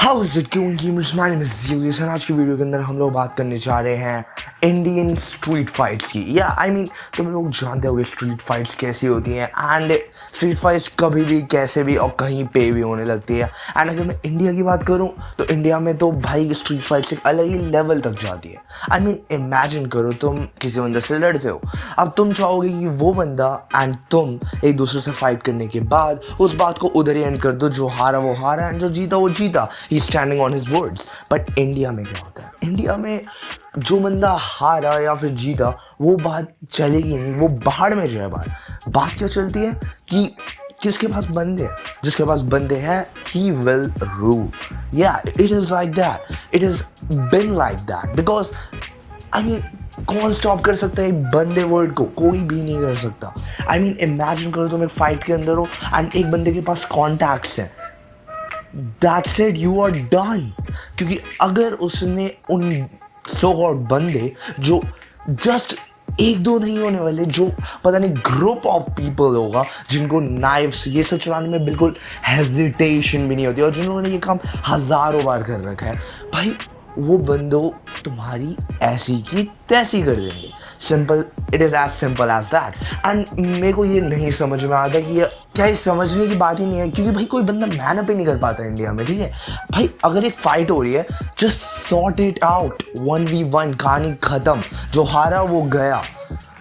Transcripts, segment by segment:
How is it going gamers, my name is Zealous and आज की video के अंदर हम लोग बात करने जा रहे हैं इंडियन स्ट्रीट फाइट्स की। या आई मीन तुम लोग जानते होगे स्ट्रीट फाइट्स कैसी होती हैं एंड स्ट्रीट फाइट्स कभी भी कैसे भी और कहीं पे भी होने लगती है। एंड अगर मैं इंडिया की बात करूं तो इंडिया में तो भाई स्ट्रीट फाइट्स एक अलग ही लेवल तक जाती है। आई मीन इमेजिन करो तुम किसी बंदे से लड़ते हो, अब तुम चाहोगे कि वो बंदा एंड तुम एक दूसरे से फाइट करने के बाद उस बात को उधर ही एंड कर दो, जो हारा वो हारा एंड जो जीता वो जीता, he standing on his words. But India में क्या होता है, इंडिया में जो बंदा हारा या फिर जीता वो बात चलेगी नहीं, वो बाहर में जो है बात क्या चलती है कि किसके पास बंदे हैं, जिसके पास बंदे हैं ही विल रूल। या it is like that, it is been like that because I mean कौन स्टॉप कर सकता है एक बंदे वर्ड को? कोई भी नहीं कर सकता। आई मीन इमेजिन करो तुम एक फाइट के अंदर हो एंड एक बंदे के पास कॉन्टैक्ट्स हैं, that's it, you are done. क्योंकि अगर उसने उन सो कॉल्ड बंदे जो जस्ट एक दो नहीं होने वाले, जो पता नहीं ग्रुप ऑफ पीपल होगा जिनको नाइफ्स ये सब चलाने में बिल्कुल हेजिटेशन भी नहीं होती और जिन लोगों ने ये काम हज़ारों बार कर रखा है, भाई वो बंदो तुम्हारी ऐसी की तैसी कर देंगे। Simple, it is as simple as that. And मेरे को ये नहीं समझ में आता कि क्या ये समझने की बात ही नहीं है, क्योंकि भाई कोई बंदा मैनअप ही नहीं कर पाता इंडिया में। ठीक है भाई, अगर एक फाइट हो रही है just sort it out, 1v1, कहानी ख़त्म, जो हारा वो गया।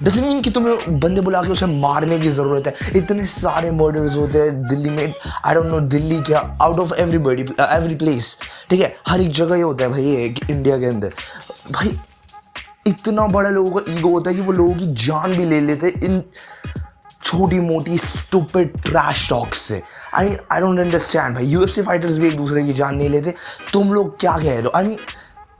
डजंट मीन कि तुम्हें बंदे बुला के उसे मारने की ज़रूरत है। इतने सारे मर्डर्स होते हैं दिल्ली में, आई डोंट नो दिल्ली क्या, आउट ऑफ एवरी प्लेस। ठीक है, हर एक जगह ये होता है भाई, ये इंडिया के अंदर भाई इतना बड़ा लोगों का ईगो होता है कि वो लोगों की जान भी ले लेते इन छोटी मोटी स्टूपिड ट्रैश टॉक्स से। आई डोंट अंडरस्टैंड भाई, यूएफसी फाइटर्स भी एक दूसरे की जान नहीं लेते, तुम लोग क्या कह रहे हो? आई मीन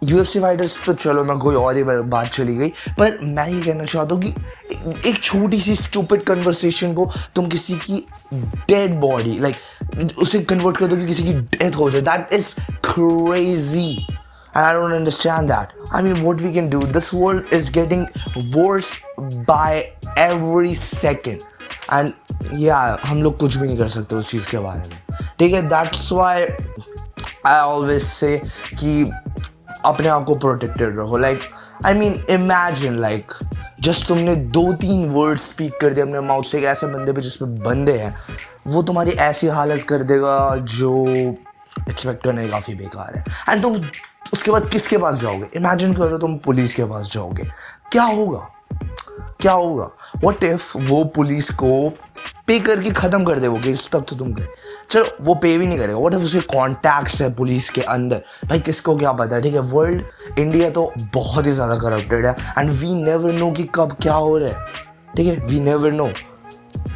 यूएफसी फाइटर्स तो चलो मैं कोई और ही बात चली गई, पर मैं ये कहना चाहता हूँ कि एक छोटी सी स्टूपिड कन्वर्सेशन को तुम किसी की डेड बॉडी लाइक उसे कन्वर्ट कर दो कि किसी की डेथ हो जाए, that is crazy and I don't understand that. I mean, what we can do, this world is getting worse by every second and yeah, हम लोग कुछ भी नहीं कर सकते उस चीज़ के बारे में। ठीक है, that's why I always say कि अपने आप को प्रोटेक्टेड रहो। Like I mean imagine like just तुमने 2-3 वर्ड स्पीक कर दिया अपने माउथ से एक ऐसे बंदे पे जिसमें बंदे हैं, वो तुम्हारी ऐसी हालत कर देगा जो एक्सपेक्ट करने काफ़ी बेकार है। एंड तुम उसके बाद किसके पास जाओगे? इमेजिन करो तुम पुलिस के पास जाओगे, क्या होगा? क्या होगा? व्हाट इफ वो पुलिस को पे करके ख़त्म कर दे वो केस, तब तो तुम गए। चलो वो पे भी नहीं करेगा, व्हाट इफ उसके कॉन्टैक्ट्स है पुलिस के अंदर, भाई किसको क्या पता है? ठीक है, वर्ल्ड, इंडिया तो बहुत ही ज़्यादा करप्टेड है एंड वी नेवर नो कि कब क्या हो रहा है। ठीक है, वी नेवर नो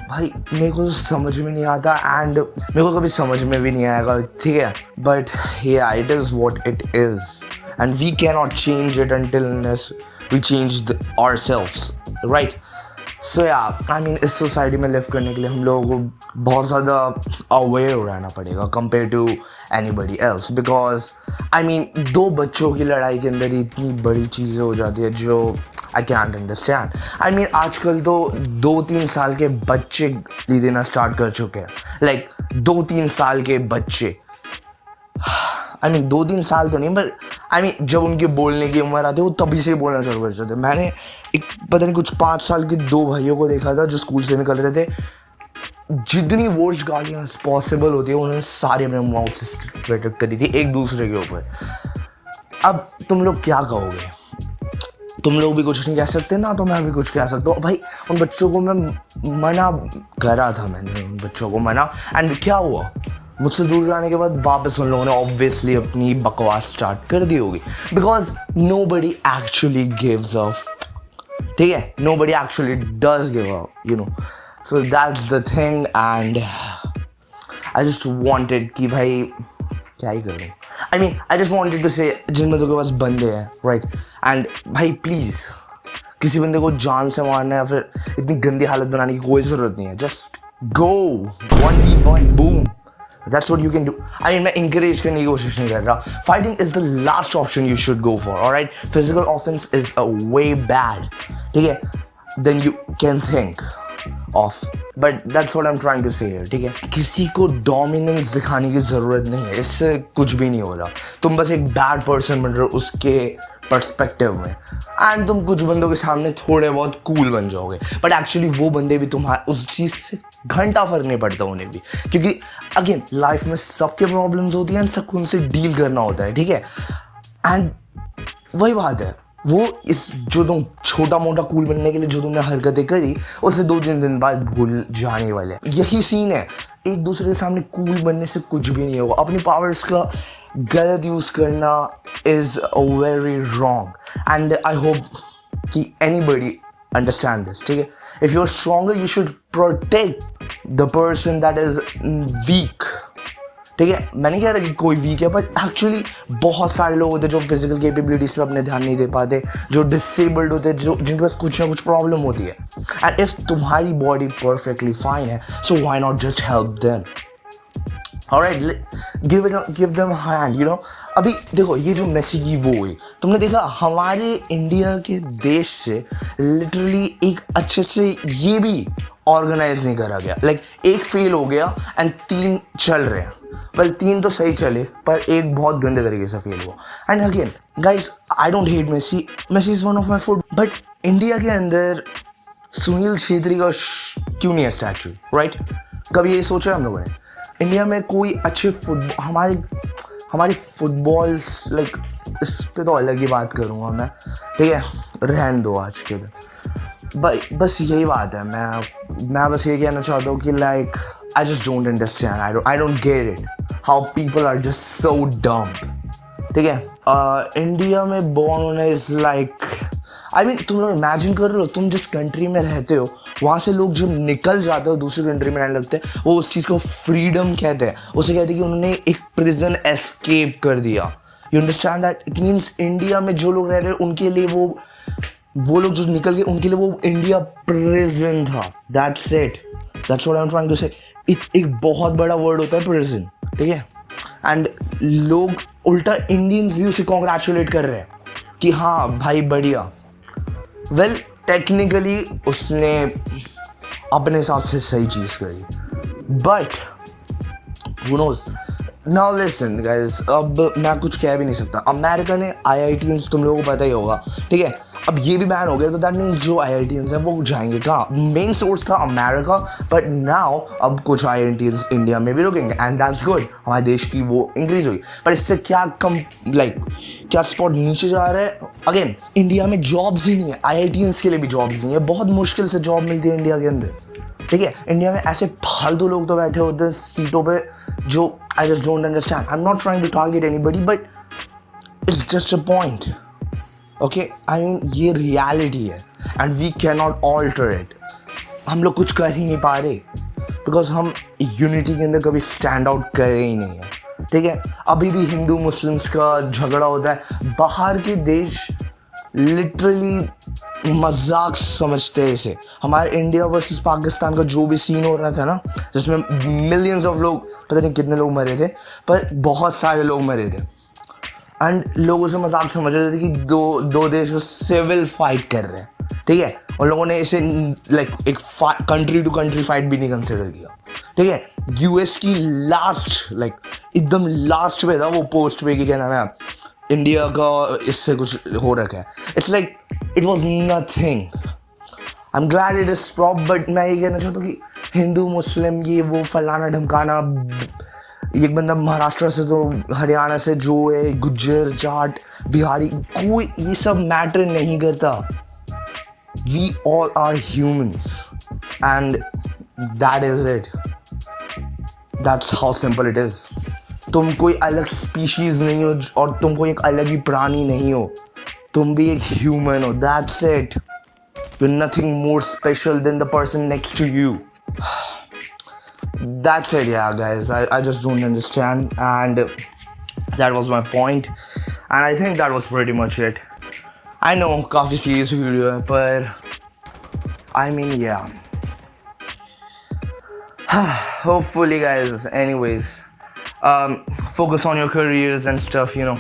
भाई, मेरे को तो समझ में नहीं आता एंड मेरे को कभी समझ में भी नहीं आएगा। ठीक है, but yeah it is what it is and we can not change it until we change ourselves, right? So yeah I mean इस सोसाइटी में लिव करने के लिए हम लोगों को बहुत ज़्यादा अवेयर रहना पड़ेगा compare to anybody else, because I mean 2 बच्चों की लड़ाई के अंदर इतनी बड़ी चीज़ें हो जाती है जो I can't understand. I mean आजकल तो 2-3 साल के बच्चे ली देना स्टार्ट कर चुके हैं, लाइक 2-3 साल के बच्चे। आई मीन 2-3 साल तो नहीं, पर आई मीन जब उनके बोलने की उम्र आती है वो तभी से बोलना शुरू कर देते। मैंने एक पता नहीं कुछ 5 साल के 2 भाइयों को देखा था जो स्कूल से निकल रहे थे, जितनी वर्स्ट गालियाँ पॉसिबल होती है उन्होंने सारी अपने माउथ से स्प्रेड करी थी एक दूसरे के ऊपर। अब तुम लोग क्या कहोगे? तुम लोग भी कुछ नहीं कह सकते ना, तो मैं भी कुछ कह सकता हूँ। भाई उन बच्चों को मैं मना करा था, मैंने उन बच्चों को मना, एंड क्या हुआ? मुझसे दूर जाने के बाद वापस उन लोगों ने ऑब्वियसली अपनी बकवास स्टार्ट कर दी होगी, because nobody actually gives a, ठीक है, nobody actually does give a, you know. So that's the thing and I just wanted कि भाई क्या ही करूँ। I mean I just wanted to say जिन बंदों के पास बंदे हैं, राइट, एंड भाई प्लीज़ किसी बंदे को जान से मारना या फिर इतनी गंदी हालत बनाने की कोई ज़रूरत नहीं है। Just go 1v1 boom, that's what you can do. I mean मैं इंकरेज करने की कोशिश नहीं कर रहा, fighting is the last option you should go for, alright? Physical offense is a way bad, ठीक है, then you can think of, but that's what I am trying to say here, ठीक है? किसी को डोमिनेंस दिखाने की ज़रूरत नहीं है, इससे कुछ भी नहीं हो रहा। तुम बस एक बैड पर्सन बन रहे हो उसके पर्सपेक्टिव में, एंड तुम कुछ बंदों के सामने थोड़े बहुत कूल बन जाओगे, बट एक्चुअली वो बंदे भी तुम्हारे उस चीज़ से घंटा फर्क नहीं पड़ता उन्हें भी, क्योंकि अगेन लाइफ में सबके प्रॉब्लम्स होती हैं, सबको उनसे डील करना होता है, ठीक है? एंड वही बात है, वो इस जो तुम छोटा मोटा कूल बनने के लिए जो तुमने हरकतें करी उसे 2-3 दिन बाद भूल जाने वाले। यही सीन है, एक दूसरे के सामने कूल बनने से कुछ भी नहीं होगा। अपनी पावर्स का गलत यूज़ करना is very wrong, and I hope कि एनीबडी अंडरस्टैंड दिस, ठीक है? If you are stronger you should protect the person that is weak, ठीक है? मैं नहीं कह रहा कि कोई वीक है, बट एक्चुअली बहुत सारे लोग होते हैं जो फिजिकल कैपेबिलिटीज़ पे अपने ध्यान नहीं दे पाते, जो डिसेबल्ड होते हैं, जो जिनके पास कुछ ना कुछ प्रॉब्लम होती है। एंड इफ तुम्हारी बॉडी परफेक्टली फाइन है, so why not just help them? Alright, give them hand, you know? अभी देखो, ये जो मेसी की वो हुई, तुमने देखा हमारे इंडिया के देश से लिटरली एक अच्छे से ये भी ऑर्गेनाइज नहीं करा गया। लाइक एक फेल हो गया एंड 3 चल रहे हैं। वेल 3 तो सही चले, पर एक बहुत गंदे तरीके से फेल हुआ। And again guys, I don't hate Messi, Messi is one of my foot, but India के अंदर सुनील छेत्री का क्यों नहीं है स्टैचू, राइट? कभी ये सोचा हम लोगों ने? इंडिया में कोई अच्छे हमारी फुटबॉल्स, लाइक इस पे तो अलग ही बात करूँगा मैं, ठीक है? रहन दो आज के दिन। बस यही बात है, मैं बस ये कहना चाहता हूँ कि like I just don't understand, I don't get it how people are just so dumb, ठीक है? इंडिया में बॉर्न होना इज़ लाइक, आई मीन तुम लोग इमेजिन कर रहे हो, तुम जिस कंट्री में रहते हो वहाँ से लोग जब निकल जाते हो दूसरी कंट्री में रहने लगते हैं, वो उस चीज़ को फ्रीडम कहते हैं। उसे कहते हैं कि उन्होंने एक प्रिजन एस्केप कर दिया। You understand that? It means India में जो लोग रह रहे हैं उनके लिए वो लोग जो निकल गए उनके लिए वो इंडिया प्रिजन था। That's it, that's what I am trying to say. एक बहुत बड़ा वर्ड होता है प्रिजन, ठीक है? एंड लोग उल्टा इंडियंस भी उसे कॉन्ग्रेचुलेट कर रहे हैं कि हाँ भाई बढ़िया। वेल टेक्निकली उसने अपने हिसाब से सही चीज़ करी, but who knows. Now listen guys, अब मैं कुछ कह भी नहीं सकता। अमेरिका ने IITians, तुम लोगों को पता ही होगा, ठीक है? अब ये भी बैन हो गया, तो दैट मीन्स जो IITians हैं वो जाएंगे कहाँ? मेन सोर्स था अमेरिका, बट नाउ अब कुछ IITians इंडिया में भी रुकेंगे, एंड दैट्स गुड। हमारे देश की वो इंक्रीज हुई, पर इससे क्या क्या स्पॉट नीचे जा रहा है? अगेन इंडिया में जॉब्स ही नहीं है, IITians के लिए भी जॉब्स नहीं है, बहुत मुश्किल से जॉब मिलती है इंडिया के अंदर, ठीक है? इंडिया में ऐसे फालतू लोग तो बैठे होते हैं सीटों पे जो I just don't understand. I am not trying to target anybody, but it's just a point, okay? I mean ये रियलिटी है and we can not alter it. हम लोग कुछ कर ही नहीं पा रहे बिकॉज हम यूनिटी के अंदर कभी स्टैंड आउट कर ही नहीं है, ठीक है? अभी भी हिंदू मुस्लिम्स का झगड़ा होता है, बाहर के देश लिटरली मजाक समझते हैं इसे। हमारे इंडिया वर्सेस पाकिस्तान का जो भी सीन हो रहा था ना, जिसमें मिलियंस ऑफ लोग, पता नहीं कितने लोग मरे थे, पर बहुत सारे लोग मरे थे, एंड लोग उसे मजाक समझ रहे थे कि दो देश में सिविल फाइट कर रहे हैं, ठीक है? उन लोगों ने इसे लाइक एक कंट्री टू कंट्री फाइट भी नहीं कंसिडर किया, ठीक है? US की लास्ट एकदम लास्ट पे था वो पोस्ट पे कि क्या नाम है, इंडिया का इससे कुछ हो रखा है। It's like it was nothing. I am glad it is stop, but मैं ये कहना चाहता हूँ कि हिंदू मुस्लिम ये वो फलाना ढमकाना, एक बंदा महाराष्ट्र से तो हरियाणा से जो है, गुज्जर जाट बिहारी, कोई ये सब मैटर नहीं करता। We all are humans and that is it, that's how simple it is. तुम कोई अलग स्पीशीज नहीं हो और तुम कोई एक अलग ही प्राणी नहीं हो, तुम भी एक ह्यूमन हो, that's it. You're nothing more special than the person next to you. That's it, yeah, guys. I just don't understand, and that was my point. And I think that was pretty much it. I know, काफी serious video है, पर I mean, yeah. Hopefully, guys. Anyways, focus on your careers and stuff, you know,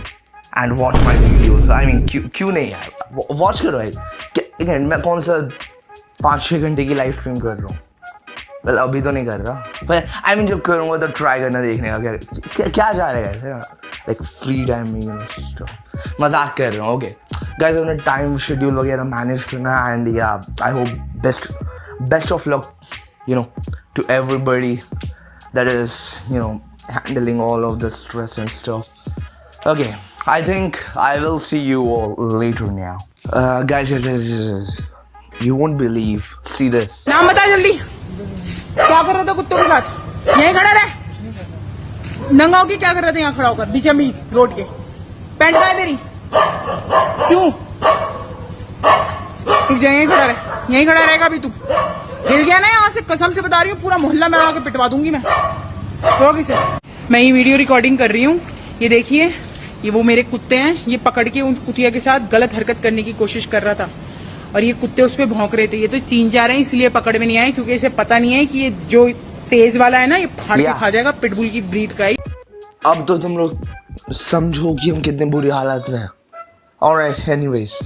and watch my videos. I mean, क्यों नहीं यार? Watch करो यार। Again मैं कौन सा 5-6 घंटे की लाइव स्ट्रीम कर रहा हूँ, वेल अभी तो नहीं कर रहा, पर आई मीन जब करूँगा तो ट्राई करना, देखने का क्या जा रहा है ऐसे, लाइक फ्री टाइम में मजाक कर रहा हूँ। ओके गाइस, अपना टाइम शेड्यूल वगैरह मैनेज करना, एंड या I hope best of luck to everybody that is handling all of the stress and stuff. Okay, I think I will see you all later now. Guys, you won't believe, see this. नाम बता जल्दी, क्या कर रहा था कुत्तों के साथ? यहीं खड़ा रहे, नंगा होके क्या कर रहे थे यहाँ खड़ा होकर बीच बीच रोड के? पैंट कहाँ है तेरी? क्यों? रुक जा, यहीं खड़ा रहे, यहीं खड़ा रहेगा अभी तू। हिल गया ना यहाँ से, कसम से बता रही हूँ, पूरा मोहल्ला में आके पिटवा दूंगी मैं। तो किसे मैं ये वीडियो रिकॉर्डिंग कर रही हूँ, ये देखिए, ये वो मेरे कुत्ते हैं, ये पकड़ के उन कुतिया के साथ गलत हरकत करने की कोशिश कर रहा था और ये कुत्ते उस पर भौंक रहे थे। ये तो 3-4 हैं, इसलिए पकड़ में नहीं आए, क्योंकि इसे पता नहीं है कि ये जो तेज वाला है ना, ये फाड़ के खा जाएगा, पिटबुल की ब्रीड का ही। अब तो तुम लोग समझो कि हम कितने बुरी हालत में हैं। Alright, anyways